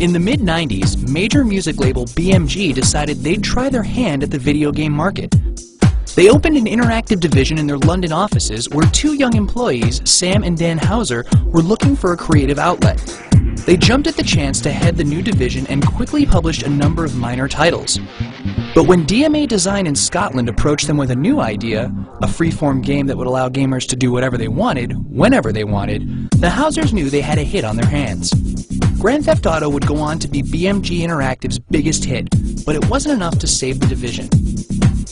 In the mid-90s, major music label BMG decided they'd try their hand at the video game market. They opened an interactive division in their London offices where two young employees, Sam and Dan Hauser, were looking for a creative outlet. They jumped at the chance to head the new division and quickly published a number of minor titles. But when DMA Design in Scotland approached them with a new idea, a freeform game that would allow gamers to do whatever they wanted, whenever they wanted, the Hausers knew they had a hit on their hands. Grand Theft Auto would go on to be BMG Interactive's biggest hit, but it wasn't enough to save the division.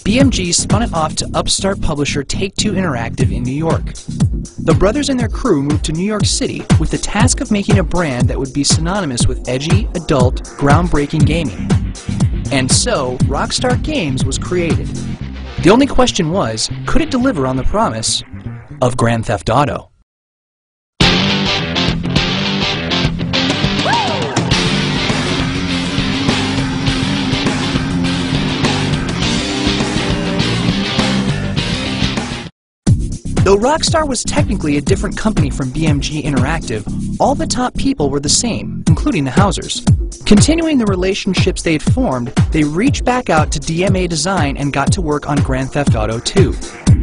BMG spun it off to upstart publisher Take-Two Interactive in New York. The brothers and their crew moved to New York City with the task of making a brand that would be synonymous with edgy, adult, groundbreaking gaming. And so, Rockstar Games was created. The only question was, could it deliver on the promise of Grand Theft Auto? Though Rockstar was technically a different company from BMG Interactive, all the top people were the same, including the Hausers. Continuing the relationships they had formed, they reached back out to DMA Design and got to work on Grand Theft Auto 2.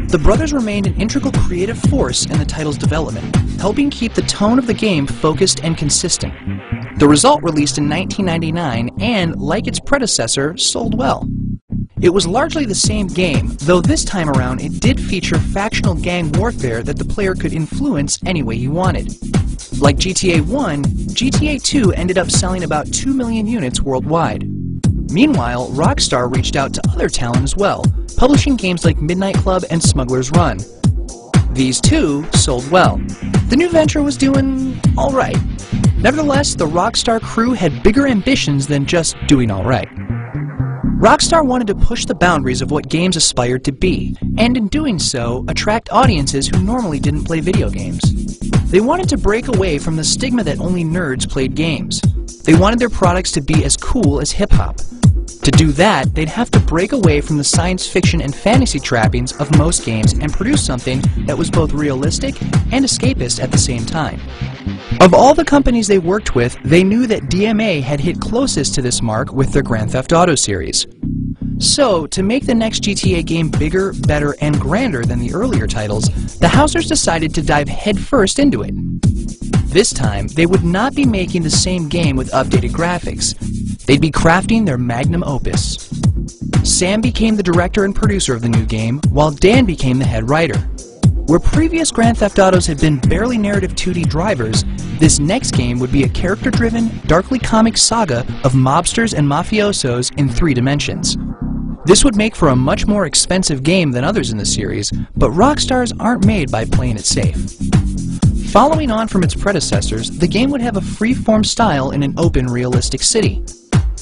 The brothers remained an integral creative force in the title's development, helping keep the tone of the game focused and consistent. The result released in 1999 and, like its predecessor, sold well. It was largely the same game, though this time around it did feature factional gang warfare that the player could influence any way he wanted. Like GTA 1, GTA 2 ended up selling about 2 million units worldwide. Meanwhile, Rockstar reached out to other talent as well, publishing games like Midnight Club and Smuggler's Run. These too sold well. The new venture was doing alright. Nevertheless, the Rockstar crew had bigger ambitions than just doing alright. Rockstar wanted to push the boundaries of what games aspired to be, and in doing so, attract audiences who normally didn't play video games. They wanted to break away from the stigma that only nerds played games. They wanted their products to be as cool as hip-hop. To do that, they'd have to break away from the science fiction and fantasy trappings of most games and produce something that was both realistic and escapist at the same time. Of all the companies they worked with, they knew that DMA had hit closest to this mark with their Grand Theft Auto series. So, to make the next GTA game bigger, better, and grander than the earlier titles, the Hausers decided to dive headfirst into it. This time, they would not be making the same game with updated graphics. They'd be crafting their magnum opus. Sam became the director and producer of the new game, while Dan became the head writer. Where previous Grand Theft Autos had been barely narrative 2D drivers, this next game would be a character-driven, darkly comic saga of mobsters and mafiosos in 3 dimensions. This would make for a much more expensive game than others in the series, but Rockstars aren't made by playing it safe. Following on from its predecessors, the game would have a free-form style in an open, realistic city.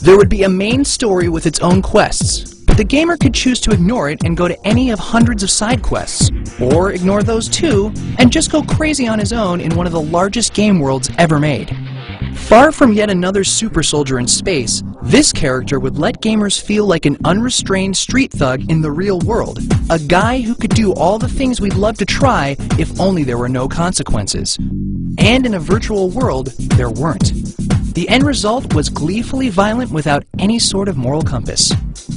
There would be a main story with its own quests, but the gamer could choose to ignore it and go to any of hundreds of side quests, or ignore those too, and just go crazy on his own in one of the largest game worlds ever made. Far from yet another super soldier in space, this character would let gamers feel like an unrestrained street thug in the real world, a guy who could do all the things we'd love to try if only there were no consequences. And in a virtual world, there weren't. The end result was gleefully violent without any sort of moral compass.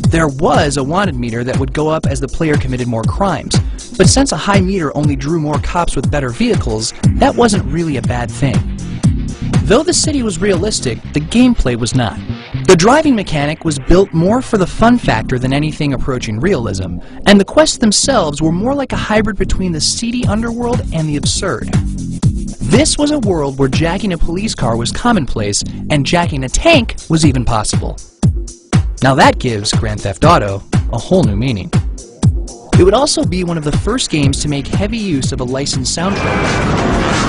There was a wanted meter that would go up as the player committed more crimes, but since a high meter only drew more cops with better vehicles, that wasn't really a bad thing. Though the city was realistic, the gameplay was not. The driving mechanic was built more for the fun factor than anything approaching realism, and the quests themselves were more like a hybrid between the seedy underworld and the absurd. This was a world where jacking a police car was commonplace, and jacking a tank was even possible. Now that gives Grand Theft Auto a whole new meaning. It would also be one of the first games to make heavy use of a licensed soundtrack.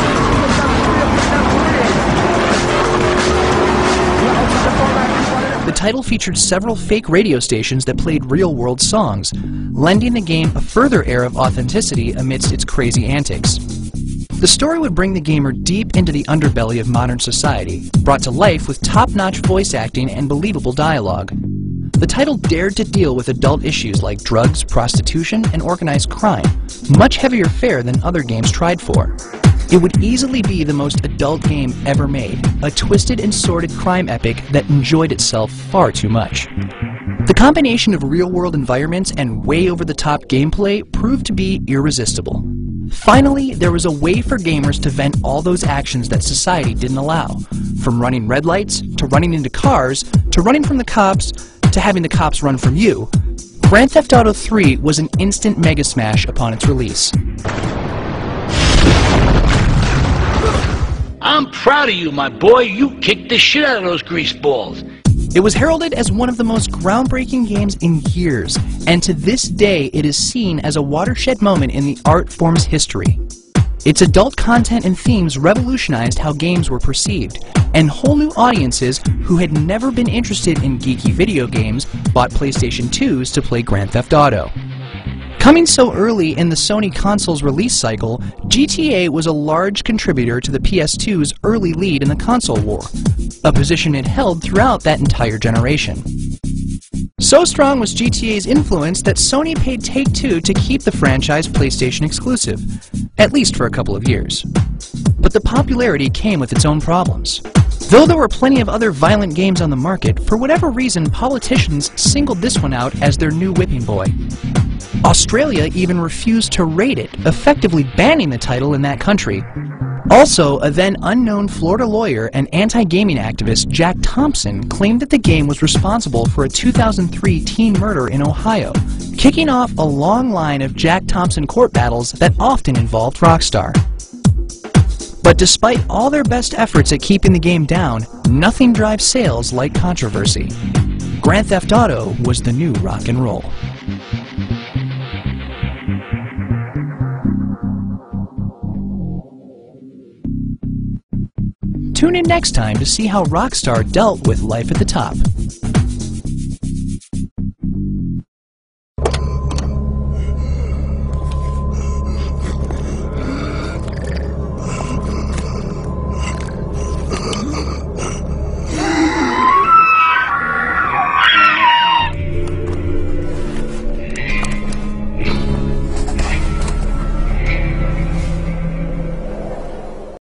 The title featured several fake radio stations that played real-world songs, lending the game a further air of authenticity amidst its crazy antics. The story would bring the gamer deep into the underbelly of modern society, brought to life with top-notch voice acting and believable dialogue. The title dared to deal with adult issues like drugs, prostitution, and organized crime, much heavier fare than other games tried for. It would easily be the most adult game ever made, a twisted and sordid crime epic that enjoyed itself far too much. The combination of real-world environments and way over-the-top gameplay proved to be irresistible. Finally, there was a way for gamers to vent all those actions that society didn't allow, from running red lights, to running into cars, to running from the cops, to having the cops run from you. Grand Theft Auto 3 was an instant mega smash upon its release. I'm proud of you, my boy. You kicked the shit out of those grease balls. It was heralded as one of the most groundbreaking games in years, and to this day it is seen as a watershed moment in the art form's history. Its adult content and themes revolutionized how games were perceived, and whole new audiences who had never been interested in geeky video games bought PlayStation 2s to play Grand Theft Auto. Coming so early in the Sony console's release cycle, GTA was a large contributor to the PS2's early lead in the console war, a position it held throughout that entire generation. So strong was GTA's influence that Sony paid Take-Two to keep the franchise PlayStation exclusive, at least for a couple of years. But the popularity came with its own problems. Though there were plenty of other violent games on the market, for whatever reason politicians singled this one out as their new whipping boy. Australia even refused to rate it, effectively banning the title in that country. Also, a then unknown Florida lawyer and anti-gaming activist, Jack Thompson, claimed that the game was responsible for a 2003 teen murder in Ohio, kicking off a long line of Jack Thompson court battles that often involved Rockstar. But despite all their best efforts at keeping the game down, nothing drives sales like controversy. Grand Theft Auto was the new rock and roll. Tune in next time to see how Rockstar dealt with life at the top.